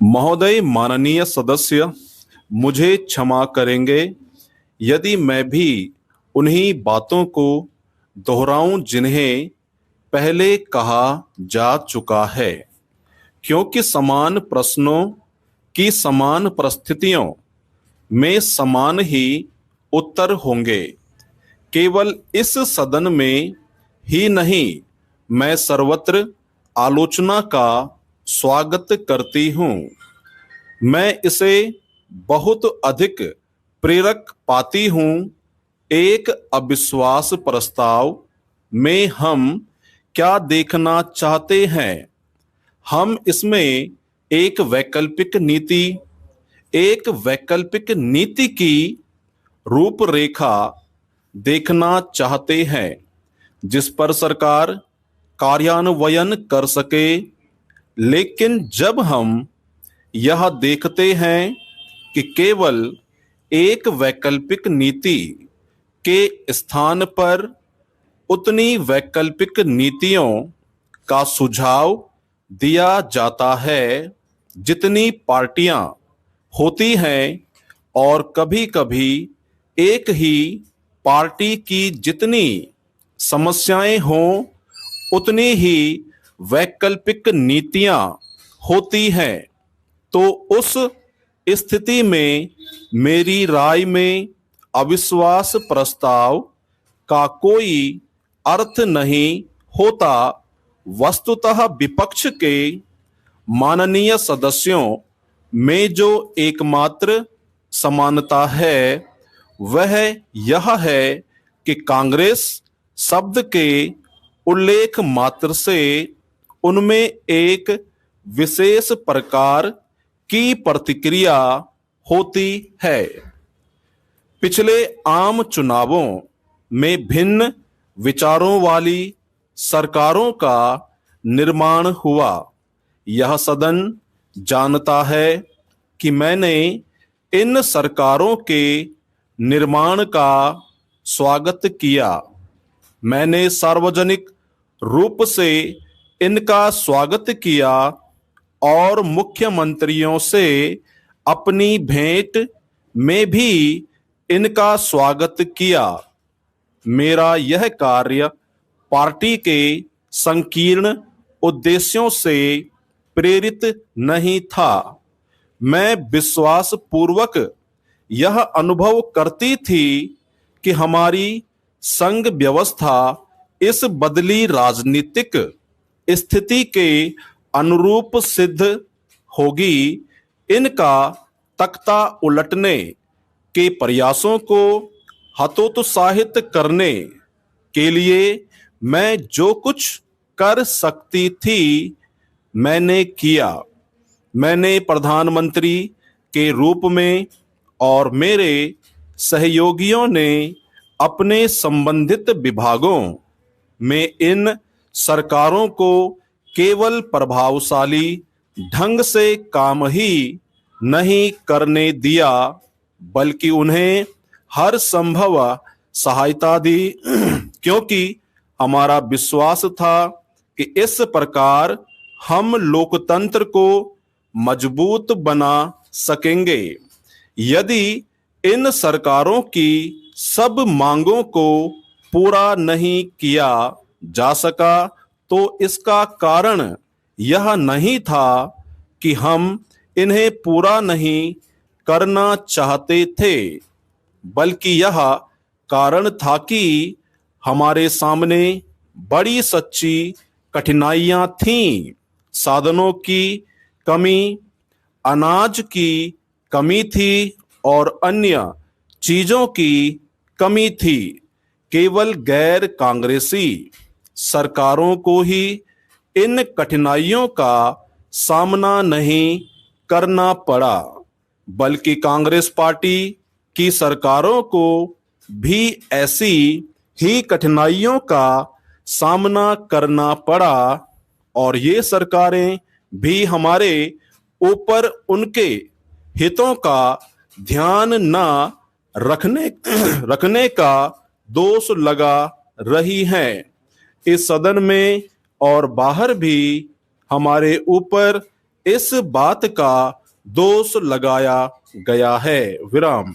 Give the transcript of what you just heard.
महोदय, माननीय सदस्य मुझे क्षमा करेंगे यदि मैं भी उन्हीं बातों को दोहराऊं जिन्हें पहले कहा जा चुका है, क्योंकि समान प्रश्नों की समान परिस्थितियों में समान ही उत्तर होंगे। केवल इस सदन में ही नहीं, मैं सर्वत्र आलोचना का स्वागत करती हूँ। मैं इसे बहुत अधिक प्रेरक पाती हूँ। एक अविश्वास प्रस्ताव में हम क्या देखना चाहते हैं? हम इसमें एक वैकल्पिक नीति की रूपरेखा देखना चाहते हैं, जिस पर सरकार कार्यान्वयन कर सके। लेकिन जब हम यह देखते हैं कि केवल एक वैकल्पिक नीति के स्थान पर उतनी वैकल्पिक नीतियों का सुझाव दिया जाता है जितनी पार्टियां होती हैं, और कभी-कभी एक ही पार्टी की जितनी समस्याएं हों उतनी ही वैकल्पिक नीतियां होती हैं, तो उस स्थिति में मेरी राय में अविश्वास प्रस्ताव का कोई अर्थ नहीं होता। वस्तुतः विपक्ष के माननीय सदस्यों में जो एकमात्र समानता है वह यह है कि कांग्रेस शब्द के उल्लेख मात्र से उनमें एक विशेष प्रकार की प्रतिक्रिया होती है। पिछले आम चुनावों में भिन्न विचारों वाली सरकारों का निर्माण हुआ। यह सदन जानता है कि मैंने इन सरकारों के निर्माण का स्वागत किया। मैंने सार्वजनिक रूप से इनका स्वागत किया और मुख्यमंत्रियों से अपनी भेंट में भी इनका स्वागत किया। मेरा यह कार्य पार्टी के संकीर्ण उद्देश्यों से प्रेरित नहीं था। मैं विश्वास पूर्वक यह अनुभव करती थी कि हमारी संघ व्यवस्था इस बदली राजनीतिक स्थिति के अनुरूप सिद्ध होगी। इनका तख्ता उलटने के प्रयासों को हतोत्साहित करने के लिए मैं जो कुछ कर सकती थी मैंने किया। मैंने प्रधानमंत्री के रूप में और मेरे सहयोगियों ने अपने संबंधित विभागों में इन सरकारों को केवल प्रभावशाली ढंग से काम ही नहीं करने दिया, बल्कि उन्हें हर संभव सहायता दी, क्योंकि हमारा विश्वास था कि इस प्रकार हम लोकतंत्र को मजबूत बना सकेंगे। यदि इन सरकारों की सब मांगों को पूरा नहीं किया जा सका तो इसका कारण यह नहीं था कि हम इन्हें पूरा नहीं करना चाहते थे, बल्कि यह कारण था कि हमारे सामने बड़ी सच्ची कठिनाइयां थीं। साधनों की कमी, अनाज की कमी थी और अन्य चीजों की कमी थी। केवल गैर कांग्रेसी सरकारों को ही इन कठिनाइयों का सामना नहीं करना पड़ा, बल्कि कांग्रेस पार्टी की सरकारों को भी ऐसी ही कठिनाइयों का सामना करना पड़ा, और ये सरकारें भी हमारे ऊपर उनके हितों का ध्यान न रखने का दोष लगा रही हैं। इस सदन में और बाहर भी हमारे ऊपर इस बात का दोष लगाया गया है। विराम।